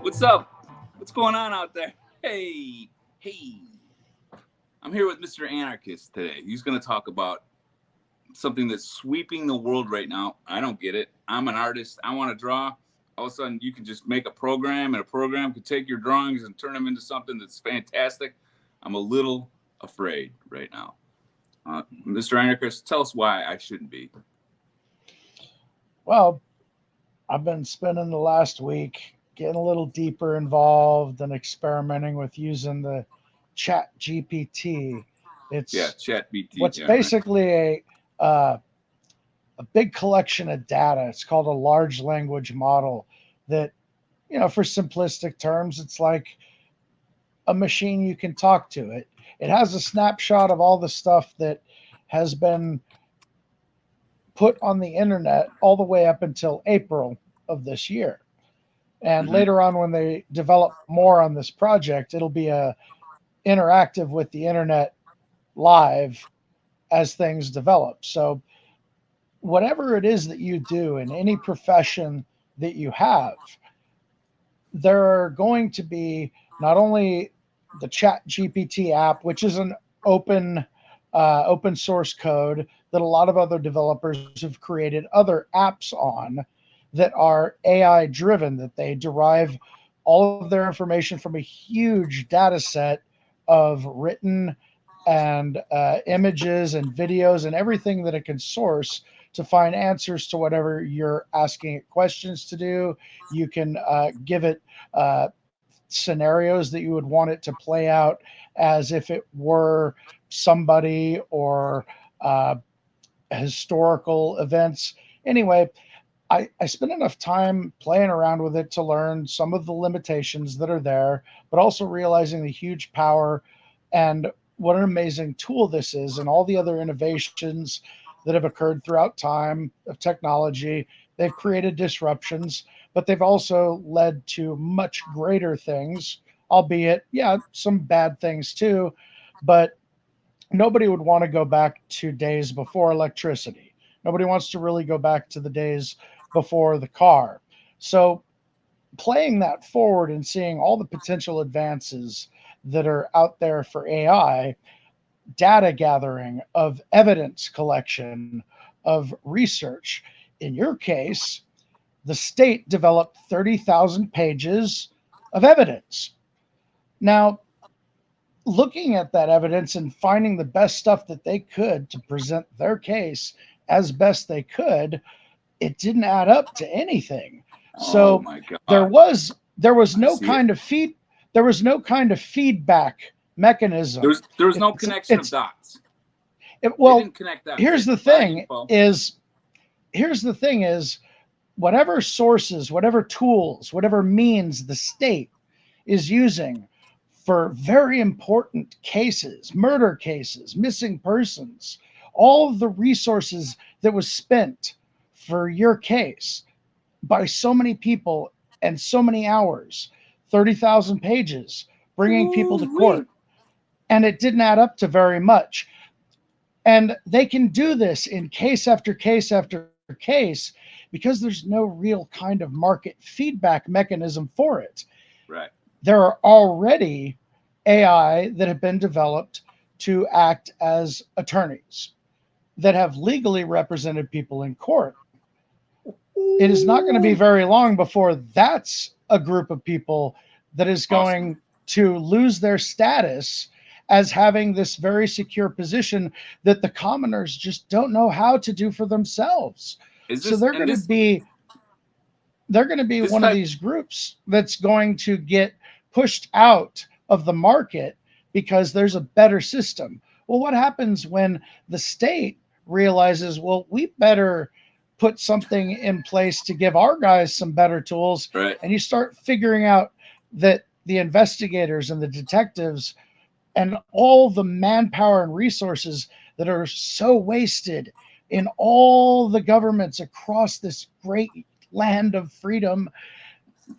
What's up? What's going on out there? Hey, hey. I'm here with Mr. Anarchist today. He's going to talk about something that's sweeping the world right now. I don't get it. I'm an artist. I want to draw. All of a sudden, you can just make a program, and a program could take your drawings and turn them into something that's fantastic. I'm a little afraid right now. Mr. Anarchist, tell us why I shouldn't be. Well, I've been spending the last week getting a little deeper involved and experimenting with using the Chat GPT. It's Chat BT. what's basically a big collection of data. It's called a large language model that, for simplistic terms, it's like a machine you can talk to. It has a snapshot of all the stuff that has been put on the internet all the way up until April of this year. And later on, when they develop more on this project, it'll be interactive with the internet live as things develop. So whatever it is that you do in any profession that you have, there are going to be not only the Chat GPT app, which is an open source code that a lot of other developers have created other apps on that are AI driven, that they derive all of their information from a huge data set of written and images and videos and everything that it can source to find answers to whatever you're asking it questions to do. You can give it scenarios that you would want it to play out as if it were somebody or historical events. Anyway, I spent enough time playing around with it to learn some of the limitations that are there, but also realizing the huge power and what an amazing tool this is, and all the other innovations that have occurred throughout time of technology. They've created disruptions, but they've also led to much greater things, albeit, some bad things too. But nobody would want to go back to days before electricity. Nobody wants to really go back to the days before the car. So playing that forward and seeing all the potential advances that are out there for AI, data gathering, of evidence collection, of research. In your case, the state developed 30,000 pages of evidence. Now, looking at that evidence and finding the best stuff that they could to present their case as best they could, it didn't add up to anything. So my God. there was no kind of feedback mechanism. There was no connection of dots. Well, here's the thing is whatever sources, whatever tools, whatever means the state is using for very important cases, murder cases, missing persons, all of the resources that was spent for your case by so many people and so many hours, 30,000 pages, bringing people to court, and it didn't add up to very much. And they can do this in case after case after case because there's no real kind of market feedback mechanism for it. Right. There are already AI that have been developed to act as attorneys that have legally represented people in court. It is not going to be very long before that's a group of people that is going to lose their status as having this very secure position that the commoners just don't know how to do for themselves. So they're going to be one of these groups that's going to get pushed out of the market because there's a better system. Well, what happens when the state realizes, well, we better put something in place to give our guys some better tools, right? And you start figuring out that the investigators and the detectives and all the manpower and resources that are so wasted in all the governments across this great land of freedom,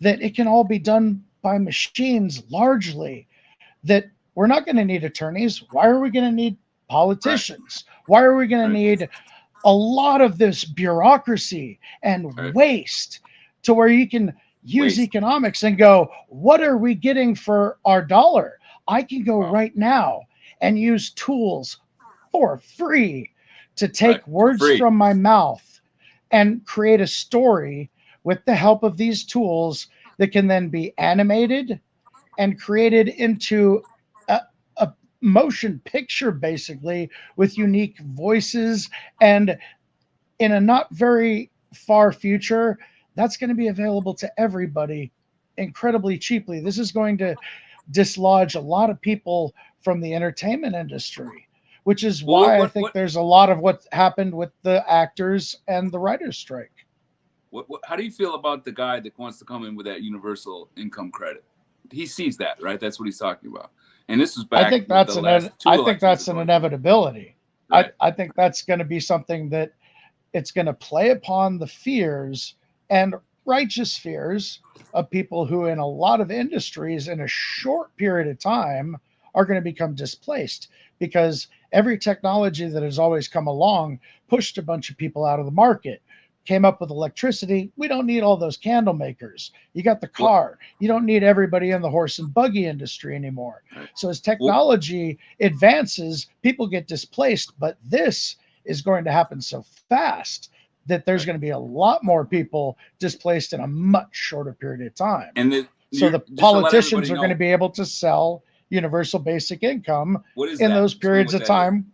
that it can all be done by machines largely, that we're not going to need attorneys. Why are we going to need politicians? Why are we going to need a lot of this bureaucracy and Right. waste to where you can use Waste. economics and go, what are we getting for our dollar? I can go Wow. right now and use tools for free to Right. take For words free. from my mouth and create a story with the help of these tools that can then be animated and created into a, a motion picture, basically, with unique voices. And in a not very far future, that's going to be available to everybody incredibly cheaply. This is going to dislodge a lot of people from the entertainment industry, which is Well, what why I what think what there's a lot of what happened with the actors and the writers' strike. how do you feel about the guy that wants to come in with that universal income credit? He sees that, right? That's what he's talking about. And this was back with the last two I think elections that's ago, an I think. inevitability. Right. I think that's going to be something that it's going to play upon the fears and righteous fears of people who, in a lot of industries, in a short period of time, are going to become displaced because every technology that has always come along pushed a bunch of people out of the market. Came up with electricity. We don't need all those candle makers. You got the What? car. You don't need everybody in the horse and buggy industry anymore. Right. So as Well, technology advances, people get displaced. But this is going to happen so fast that there's right. going to be a lot more people displaced in a much shorter period of time. And So the just to let politicians everybody are going to know, be able to sell universal basic income what is in that? those Explain periods what of that is. time.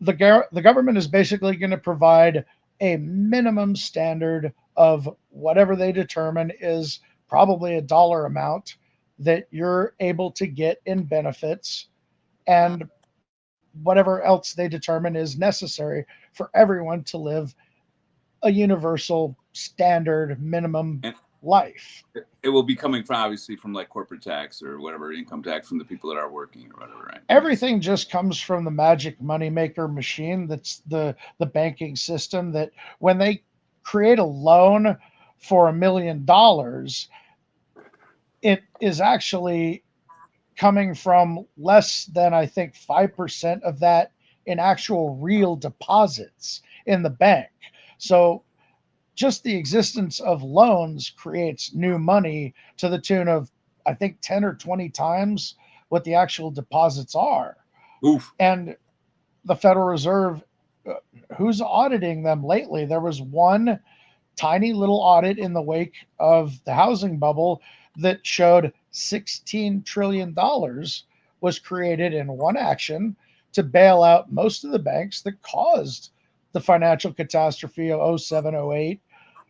The government is basically going to provide a minimum standard of whatever they determine is probably a dollar amount that you're able to get in benefits and whatever else they determine is necessary for everyone to live a universal standard minimum And life. it will be coming from, obviously, from like corporate tax or whatever income tax from the people that are working or whatever, right? Everything just comes from the magic moneymaker machine that's the banking system that when they create a loan for $1 million, it is actually coming from less than I think 5% of that in actual real deposits in the bank. So just the existence of loans creates new money to the tune of I think 10 or 20 times what the actual deposits are. Oof. And the Federal Reserve, uh, who's auditing them lately? There was one tiny little audit in the wake of the housing bubble that showed $16 trillion was created in one action to bail out most of the banks that caused the financial catastrophe of '07, '08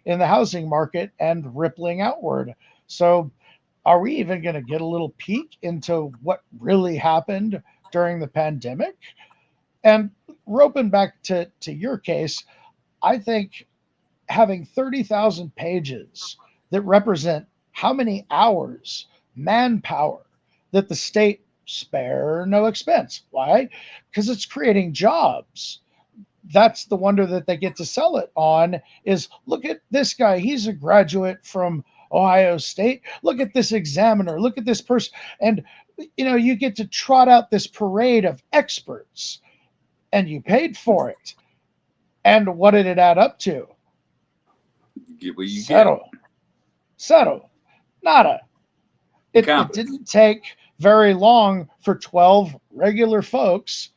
in the housing market and rippling outward. So, are we even going to get a little peek into what really happened during the pandemic? And roping back to your case, I think having 30,000 pages that represent how many hours, manpower that the state spare no expense. Why? Because it's creating jobs. That's the wonder that they get to sell it on is look at this guy. He's a graduate from Ohio State. Look at this examiner. Look at this person. And you get to trot out this parade of experts and you paid for it. And what did it add up to? You get what you get. Settle. Settle. Nada. It Incompetence. didn't take very long for 12 regular folks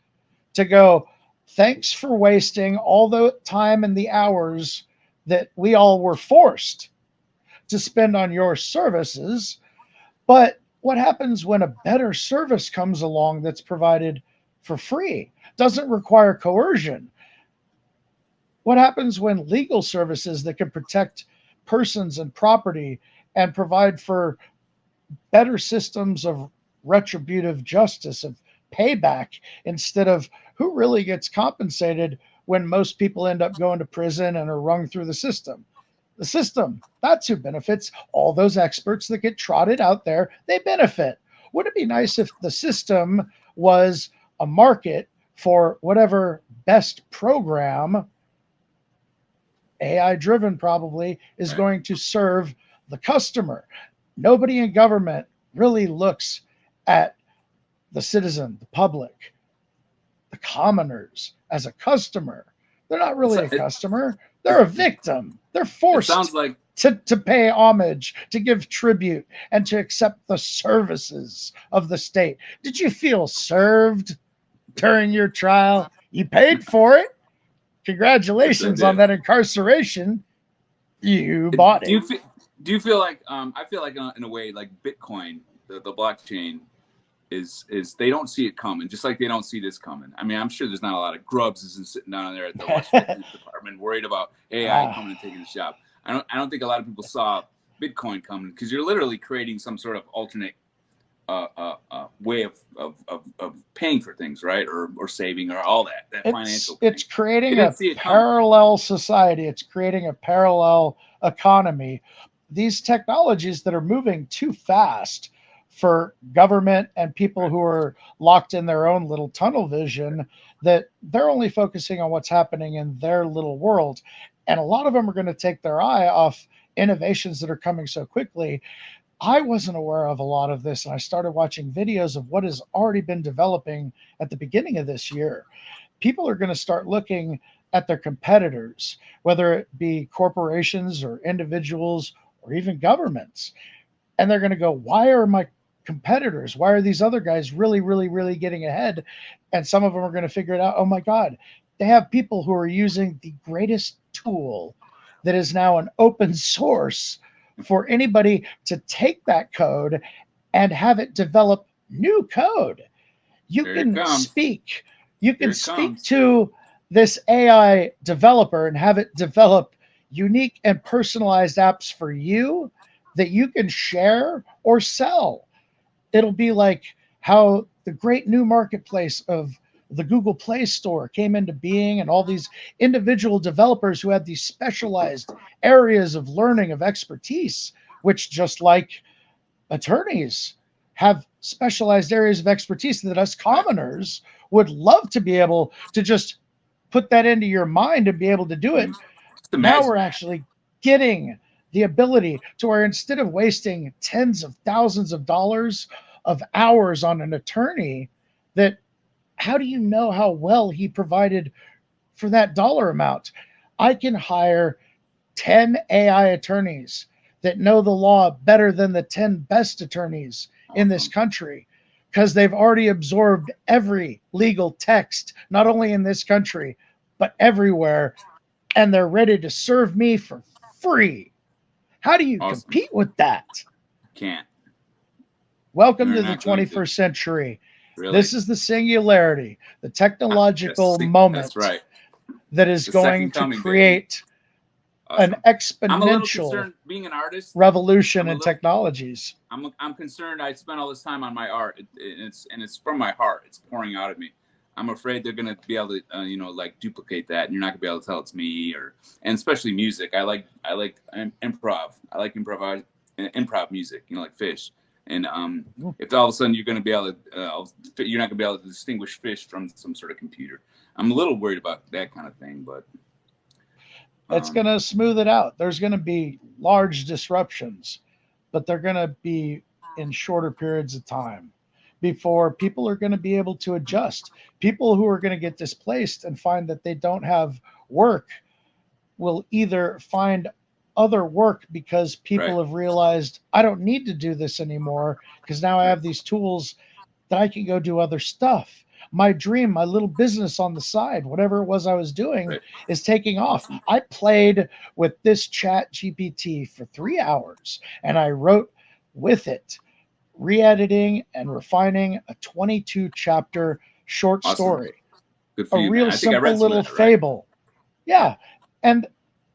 to go, thanks for wasting all the time and the hours that we all were forced to spend on your services. But what happens when a better service comes along that's provided for free? Doesn't require coercion. What happens when legal services that can protect persons and property and provide for better systems of retributive justice, of payback, instead of who really gets compensated when most people end up going to prison and are rung through the system? The system, that's who benefits. All those experts that get trotted out there, they benefit. Would it be nice if the system was a market for whatever best program, AI driven probably, is Right. going to serve the customer? Nobody in government really looks at the citizen, the public, the commoners as a customer. They're not It's, really a it, customer. They're a victim. They're it sounds forced like to pay homage, to give tribute, and to accept the services of the state. Did you feel served during your trial? You paid for it. yes, I Congratulations on did. that incarceration. You bought Do it. you feel? Do you feel like? I feel like in a way, like Bitcoin, the blockchain is they don't see it coming, just like they don't see this coming. I mean, I'm sure there's not a lot of grubs sitting down there at the Washington Police Department worried about AI Ah, coming and taking the job. I don't think a lot of people saw Bitcoin coming because you're literally creating some sort of alternate way of paying for things, right? Or saving or all that financial it's thing. They creating didn't a see it coming. parallel society. It's creating a parallel economy. These technologies that are moving too fast for government and people Right. who are locked in their own little tunnel vision, that they're only focusing on what's happening in their little world. And a lot of them are going to take their eye off innovations that are coming so quickly. I wasn't aware of a lot of this, and I started watching videos of what has already been developing at the beginning of this year. People are going to start looking at their competitors, whether it be corporations or individuals or even governments, and they're going to go, why are my competitors, why are these other guys really, really, really getting ahead? And some of them are going to figure it out. Oh my God, they have people who are using the greatest tool that is now an open source for anybody to take that code and have it develop new code. You Here it can comes. speak, you Here can it speak comes. to this AI developer and have it develop unique and personalized apps for you that you can share or sell. It'll be like how the great new marketplace of the Google Play Store came into being, and all these individual developers who had these specialized areas of learning, of expertise, which just like attorneys have specialized areas of expertise that us Right. commoners would love to be able to just put that into your mind and be able to do it. Just Now imagine we're that. actually getting the ability to where instead of wasting tens of thousands of dollars of hours on an attorney, that how do you know how well he provided for that dollar amount? I can hire 10 AI attorneys that know the law better than the 10 best attorneys in this Awesome. country because they've already absorbed every legal text, not only in this country, but everywhere. And they're ready to serve me for free. How do you Awesome. compete with that? Can't. Welcome You're to the not going to. 21st century. Really. This is the singularity, the technological That's moment right. that is The going second to coming, baby. create an Awesome. I'm a little exponential concerned being an artist. revolution I'm a in little technologies. I'm concerned. I spent all this time on my art, and it's from my heart. It's pouring out of me. I'm afraid they're gonna be able to, like duplicate that, and you're not gonna be able to tell it's me. And especially music. I like improv. I like improv music. Like Fish. And if all of a sudden you're gonna be able to, you're not gonna be able to distinguish Fish from some sort of computer. I'm a little worried about that kind of thing, but It's going um, to smooth it out. There's going to be large disruptions, but they're going to be in shorter periods of time before people are going to be able to adjust. People who are going to get displaced and find that they don't have work will either find other work because right, people have realized I don't need to do this anymore because now I right, have these tools that I can go do other stuff. My dream, my little business on the side, whatever it was I was doing, right. is taking off. Awesome. I played with this chat GPT for 3 hours and I wrote with it, re editing and refining a 22 chapter short Awesome. story, Good for a you, real man. I think I simple read some of little that, right? It fable. Yeah. And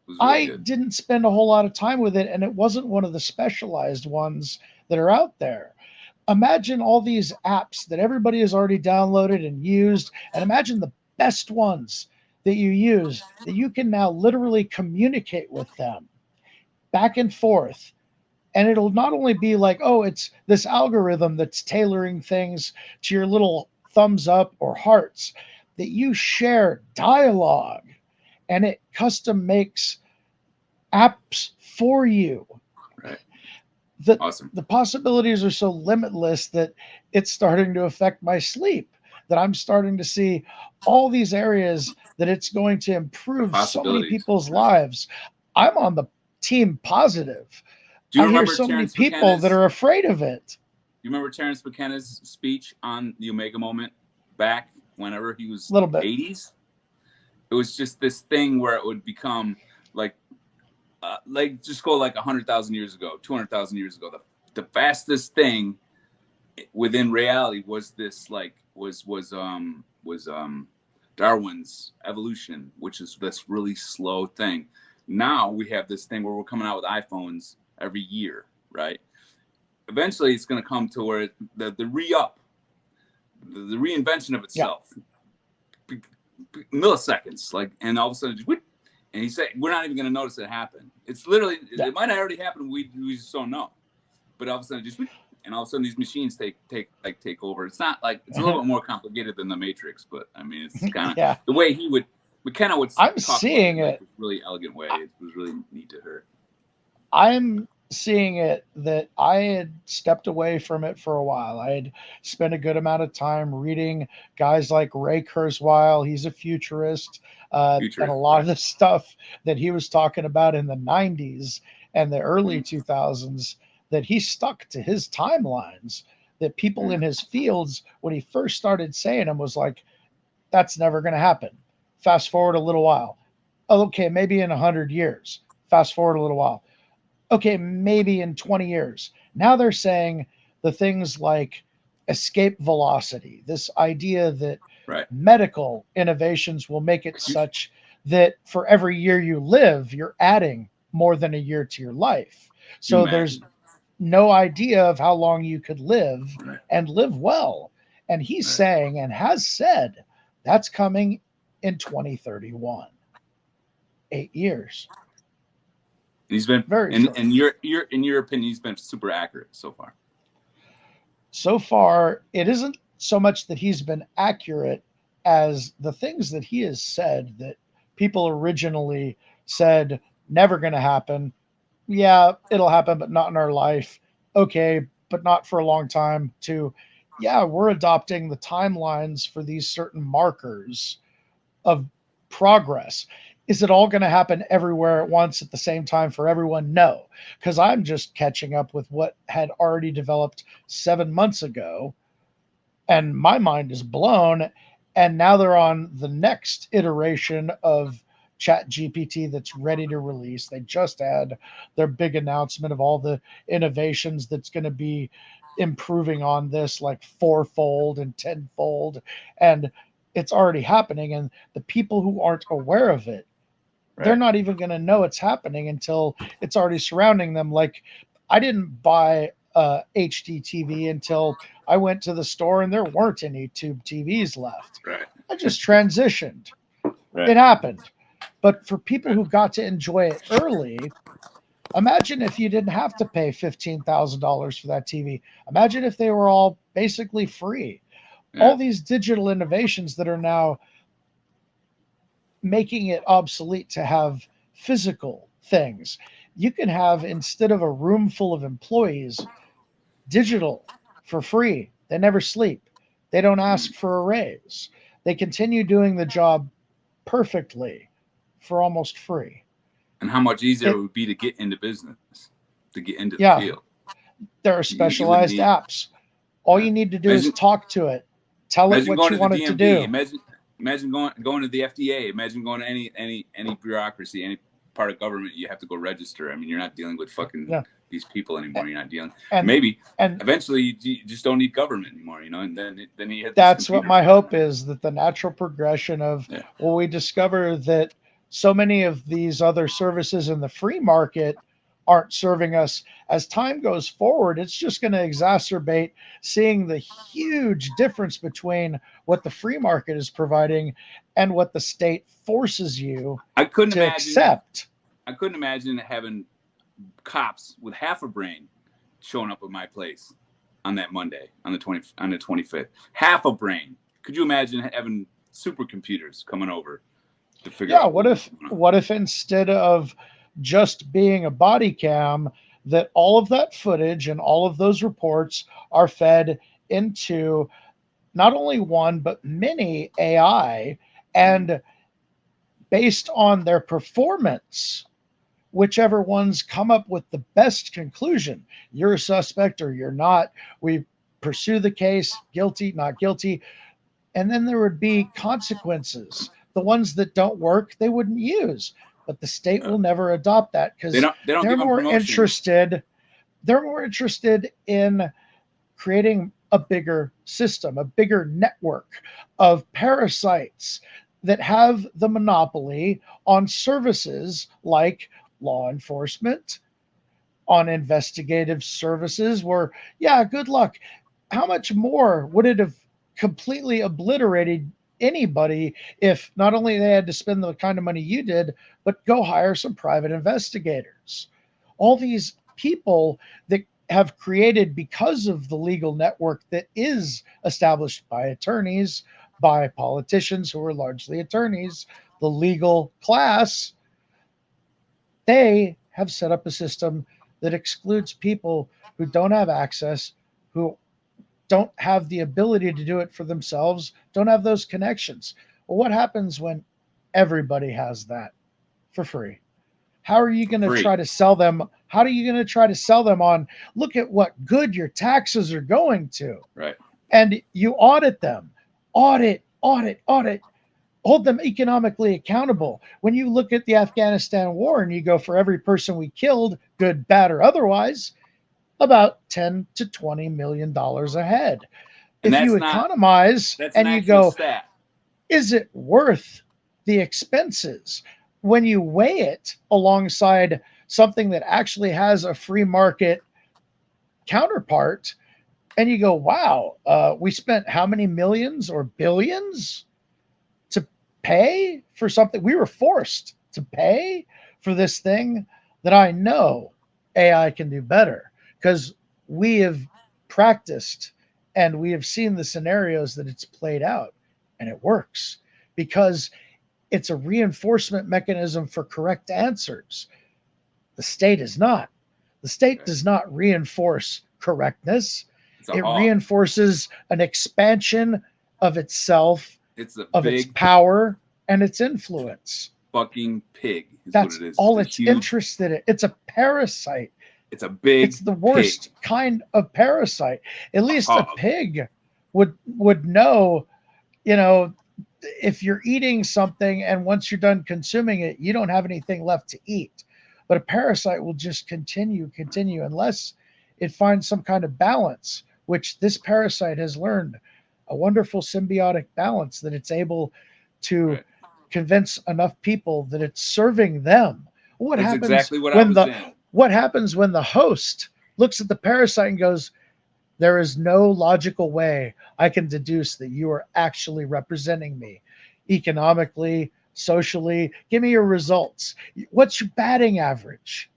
was really I good. didn't spend a whole lot of time with it, and it wasn't one of the specialized ones that are out there. Imagine all these apps that everybody has already downloaded and used, and imagine the best ones that you use that you can now literally communicate with them back and forth. And it'll not only be like, oh, it's this algorithm that's tailoring things to your little thumbs up or hearts, that you share dialogue and it custom makes apps for you. Right. The Awesome. the possibilities are so limitless that it's starting to affect my sleep. That I'm starting to see all these areas that it's going to improve so many Possibilities. people's lives. I'm on the team positive. Do you I hear remember so many Terrence people that McKenna's? are afraid of it. You remember Terrence McKenna's speech on the Omega moment back whenever he was A little bit. 80s? It was just this thing where it would become like just go like 100,000 years ago, 200,000 years ago. The fastest thing within reality was this was Darwin's evolution, which is this really slow thing. Now we have this thing where we're coming out with iPhones every year, right? Eventually it's going to come to where the re-up, the reinvention of itself, milliseconds, like, and all of a sudden, and he said, we're not even going to notice it happen. It's literally, it might have already happened. We just don't know. But all of a sudden, and all of a sudden, these machines take over. It's not like, it's a little bit more complicated than the Matrix, but I mean, it's kind of the way McKenna would I'm talk seeing about it, it. like, a really elegant way. It was really neat to her. I'm seeing it that I had stepped away from it for a while. I had spent a good amount of time reading guys like Ray Kurzweil. He's a futurist. And a lot of the stuff that he was talking about in the 90s and the early 2000s, that he stuck to his timelines, that people in his fields, when he first started saying them, was like, that's never going to happen. Fast forward a little while. Okay, maybe in 100 years. Fast forward a little while. Okay, maybe in 20 years. Now they're saying the things like escape velocity, this idea that medical innovations will make it such that for every year you live, you're adding more than a year to your life. So there's no idea of how long you could live and live well. And he's saying and has said that's coming in 2031. 8 years. He's been very in your opinion, he's been super accurate so far. So far, it isn't so much that he's been accurate as the things that he has said that people originally said never going to happen. Yeah, it'll happen, but not in our life. Okay, but not for a long time. To, yeah, we're adopting the timelines for these certain markers of progress. Is it all going to happen everywhere at once at the same time for everyone? No, because I'm just catching up with what had already developed 7 months ago, and my mind is blown. And now they're on the next iteration of Chat GPT that's ready to release. They just had their big announcement of all the innovations that's going to be improving on this, like fourfold and tenfold, and it's already happening. And the people who aren't aware of it, they're not even going to know it's happening until it's already surrounding them. Like, I didn't buy HD TV until I went to the store and there weren't any tube TVs left. I just transitioned. It happened. But for people who got to enjoy it early, imagine if you didn't have to pay $15,000 for that TV. Imagine if they were all basically free. All these digital innovations that are now making it obsolete to have physical things. You can have, instead of a room full of employees, digital for free. They never sleep. They don't ask for a raise. They continue doing the job perfectly for almost free. And how much easier it would be to get into business, to get into the field. There are specialized apps. All you need to do is talk to it. Tell it what you want it to do. Imagine going to the FDA. Imagine going to any bureaucracy, any part of government. You have to go register. I mean, you're not dealing with fucking these people anymore. You're not dealing. And eventually you just don't need government anymore. You know, and then you have. That's what my hope is, that the natural progression of we discover that so many of these other services in the free market aren't serving us. As time goes forward, it's just going to exacerbate seeing the huge difference between what the free market is providing and what the state forces you to accept. I couldn't imagine having cops with half a brain showing up at my place on that Monday, on the 25th. Half a brain. Could you imagine having supercomputers coming over to figure out? What if instead of just being a body cam, that all of that footage and all of those reports are fed into not only one but many AI, and based on their performance, whichever ones come up with the best conclusion, you're a suspect or you're not, we pursue the case, guilty, not guilty, and then there would be consequences. The ones that don't work, they wouldn't use. But the state will never adopt that because they don't they're give them more promotions. interested. They're more interested in creating a bigger system, a bigger network of parasites that have the monopoly on services like law enforcement, on investigative services, where, yeah, good luck. How much more would it have completely obliterated anybody if not only they had to spend the kind of money you did, but go hire some private investigators? All these people that have created because of the legal network that is established by attorneys, by politicians who are largely attorneys, the legal class, they have set up a system that excludes people who don't have access, who don't have the ability to do it for themselves, don't have those connections. Well, what happens when everybody has that for free? How are you going to try to sell them? How are you going to try to sell them on, look at what good your taxes are going to? Right. And you audit them, audit, hold them economically accountable. When you look at the Afghanistan war and you go, for every person we killed, good, bad, or otherwise, about 10 to 20 million dollars a head. And if you economize and you go, stat. Is it worth the expenses? When you weigh it alongside something that actually has a free market counterpart, and you go, wow, we spent how many millions or billions to pay for something? We were forced to pay for this thing that I know AI can do better, because we have practiced and we have seen the scenarios that it's played out, and it works because it's a reinforcement mechanism for correct answers. The state is not. The state does not reinforce correctness. It reinforces an expansion of itself, of its power and its influence. Fucking pig is That's what it is. all it's interested in. It's a parasite. It's a big It's the worst kind of parasite. At least a pig would know, if you're eating something and once you're done consuming it, you don't have anything left to eat. But a parasite will just continue unless it finds some kind of balance, which this parasite has learned, a wonderful symbiotic balance that it's able to convince enough people that it's serving them. What happens when the host looks at the parasite and goes, there is no logical way I can deduce that you are actually representing me economically, socially? Give me your results. What's your batting average?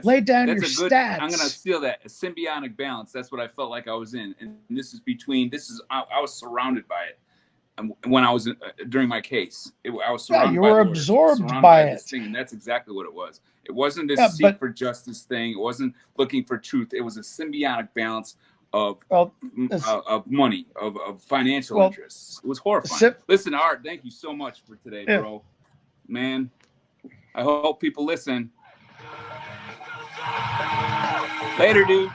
Lay down your stats. I'm going to steal that. A symbiotic balance. That's what I felt like I was in. And I was surrounded by it. And when I was during my case, I was surrounded by you were absorbed by it. This thing, and that's exactly what it was. It wasn't this seek for justice thing. It wasn't looking for truth. It was a symbiotic balance of money, of financial interests. It was horrifying. Listen, Art, thank you so much for today, bro. Man, I hope people listen. Later, dudes.